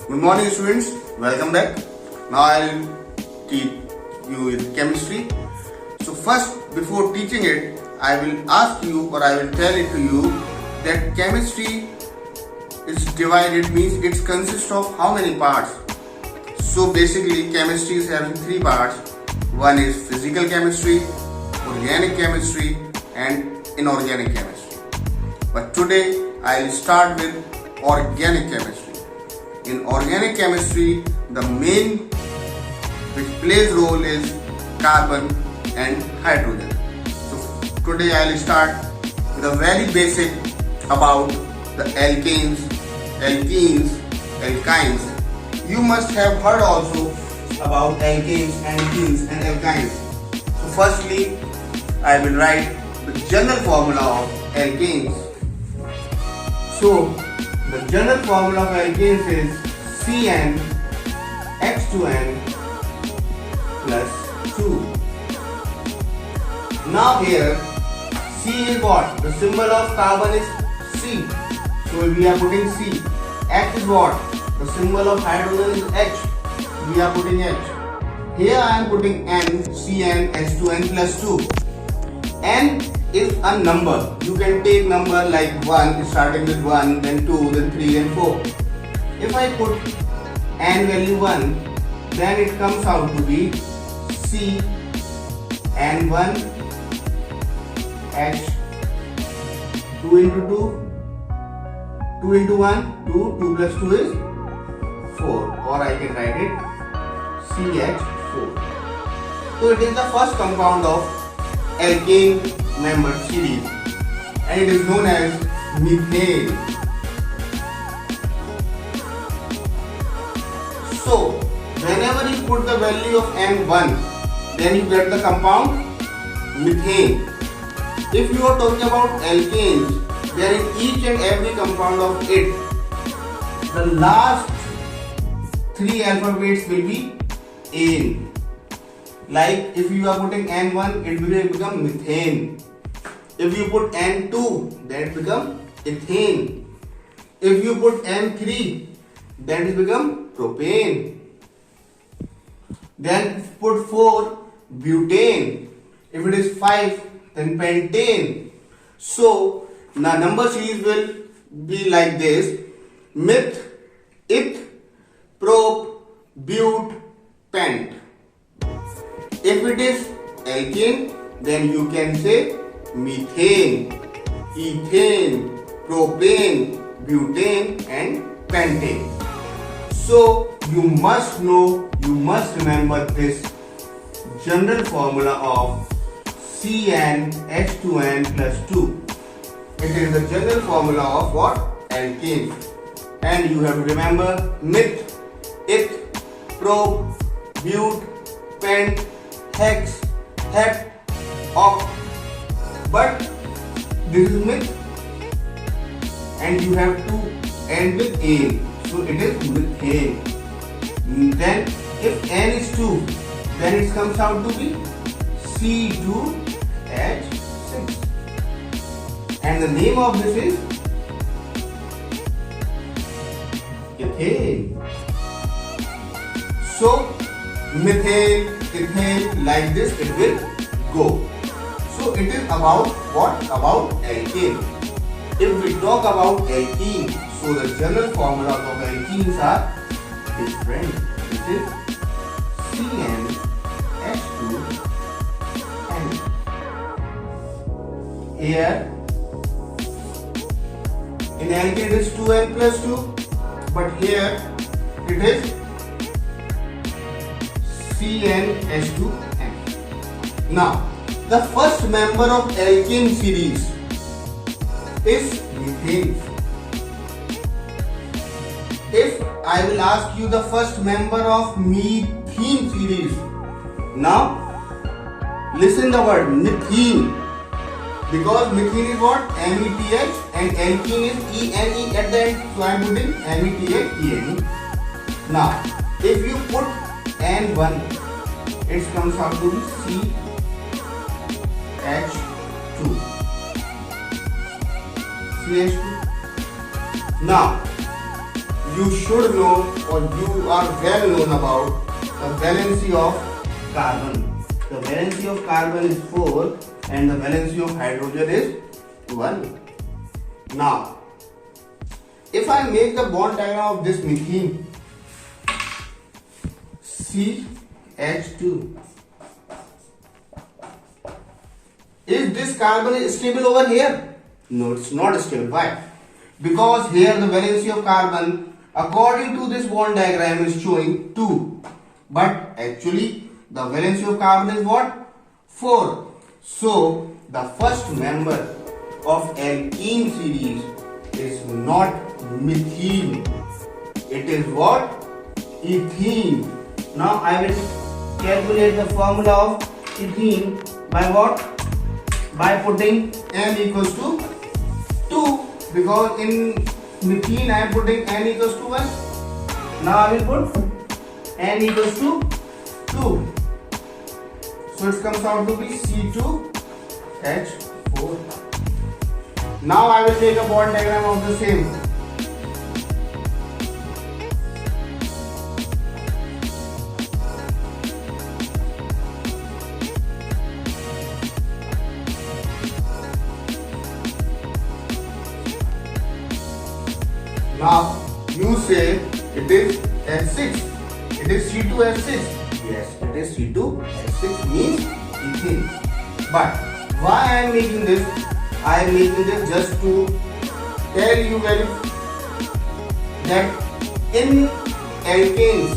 Good morning students, welcome back. Now I will teach you with chemistry. So first, before teaching it, I will ask you or I will tell it to you that chemistry is divided, means it consists of how many parts. So basically chemistry is having three parts. One is physical chemistry, organic chemistry and inorganic chemistry. But today I will start with organic chemistry. In organic chemistry, the main which plays role is carbon and hydrogen. So today I will start with a very basic about the alkanes, alkynes. You must have heard also about alkanes, alkenes and alkynes. So firstly, I will write the general formula of alkanes. So the general formula of alkanes is CnH2n plus 2. Now here C is what? The symbol of carbon is C. So we are putting C. H is what? The symbol of hydrogen is H. We are putting H. Here I am putting N, CnH2n plus 2. N is a number. You can take number like 1, starting with 1, then 2, then 3, then 4. If I put N value 1, then it comes out to be C N1 H 2 into 2, 2 into 1, 2, 2 plus 2 is 4, or I can write it CH4. So it is the first compound of alkane member series and it is known as methane. So whenever you put the value of N1, then you get the compound methane. If you are talking about alkanes, then in each and every compound of it, the last three alphabets will be ane. Like if you are putting N1, it will become methane. If you put N2, then it become ethane. If you put N3, then it become propane. Then put 4, butane. If it is 5, then pentane. So the number series will be like this: meth, eth, prop, but, pent. If it is alkane, then you can say methane, ethane, propane, butane and pentane. So you must know, you must remember this general formula of CnH2n plus 2. It is the general formula of what? Alkane. And you have to remember meth, eth, prop, but, pent, hex, hep, oct. But this is meth and you have to end with ane. So it is methane. Then if N is 2, then it comes out to be C2H6. And the name of this is ethane. So methane, ethane, like this it will go. So it is about what? About alkane. If we talk about alkene, so the general formula of alkenes are different. This is CnH2n. Here in alkene it is 2n plus 2, but here it is CnH2n. Now the first member of alkene series is methane. If I will ask you the first member of methane series, now listen the word methane, because methane is what? METH and alkene is ENE at the end, so I am putting METH ENE. Now if you put N1, it comes out to be CH2. CH2. Now you should know or you are well known about the valency of carbon. The valency of carbon is 4 and the valency of hydrogen is 1. Now, if I make the bond diagram of this methane, CH2, is this carbon stable over here? No, it's not stable. Why? Because here the valency of carbon according to this bond diagram is showing 2. But actually the valency of carbon is what? 4. So the first member of alkene series is not methene. It is what? Ethene. Now I will calculate the formula of ethene by what? By putting n equals to 2, because in methane I am putting n equals to 1. Now I will put n equals to 2. So it comes out to be C2H4. Now I will take a bond diagram of the same. Now you say it is H6. It is C2H6. Yes, it is C2H6 means ethene. But why I am making this? I am making this just to tell you that in alkanes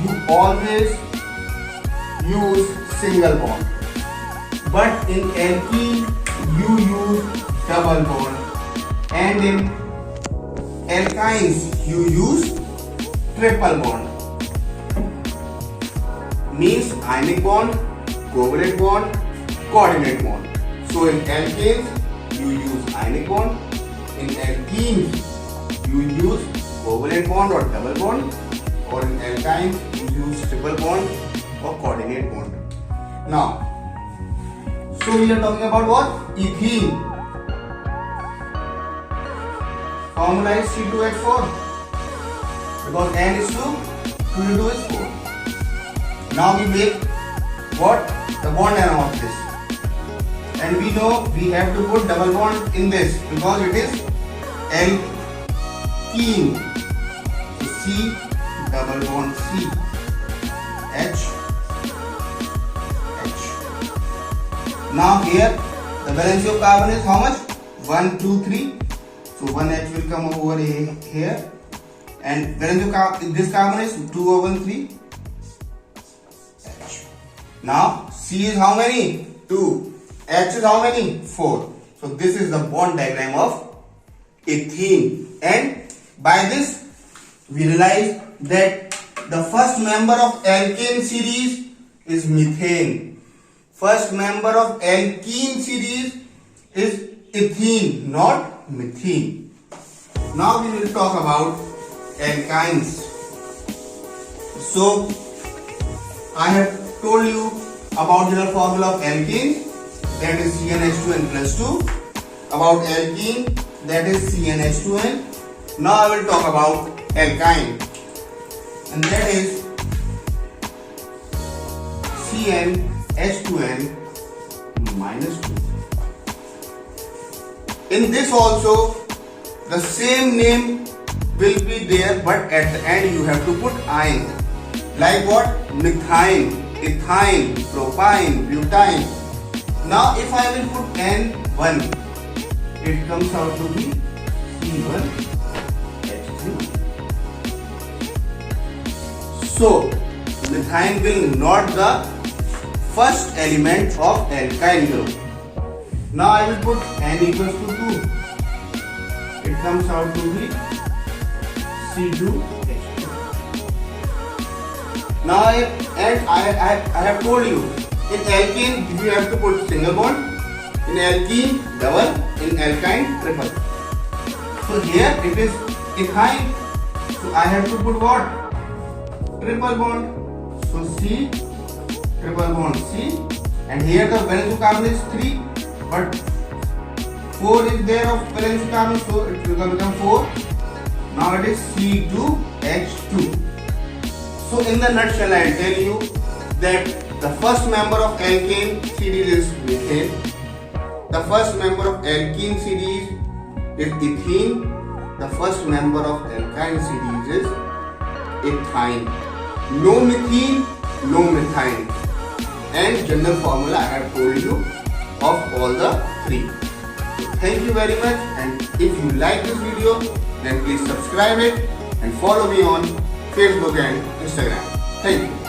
you always use single bond, but in alkene you use double bond, and in alkynes you use triple bond. Means ionic bond, covalent bond, coordinate bond. So in alkanes you use ionic bond, in alkenes you use covalent bond or double bond, or in alkynes you use triple bond or coordinate bond. Now, so we are talking about what? Ethene. Formula is C2H4 because n is 2, 2 into 2 is 4. Now we make what? The bond diagram of this. And we know we have to put double bond in this because it is alkene. So C double bond C H H. Now here the valency of carbon is how much? 1, 2, 3. So 1 H will come over here, and valency of this carbon is 2 over 3 H. Now C is how many? 2. H is how many? 4. So this is the bond diagram of ethene, and by this we realize that the first member of alkane series is methane. First member of alkene series is ethene, not methane. Now we will talk about alkynes. So I have told you about the formula of alkene, that is CnH2n plus 2. About alkene, that is CnH2n. Now I will talk about alkyne, and that is CnH2n minus 2. In this also the same name will be there, but at the end you have to put "ine." Like what? Methyne, ethyne, propyne, butane. Now if I will put N1, it comes out to be C1H3. So methane will not the first element of alkyne group. Now I will put N equals to 2. It comes out to be C2H2. Now I have told you, in alkene you have to put single bond, in alkene double, in alkyne triple. So here it is ethyne, so I have to put what? Triple bond. So C triple bond C, and here the valence of carbon is 3, but 4 is there of valence of carbon, so it will become 4. Now it is C2H2. So in the nutshell, I will tell you that the first member of alkane series is methane. The first member of alkene series is ethene. The first member of alkyne series is ethyne. No methene, no methane. And general formula I have told you of all the three. So thank you very much, and if you like this video, then please subscribe it and follow me on Facebook and Instagram. Thank you.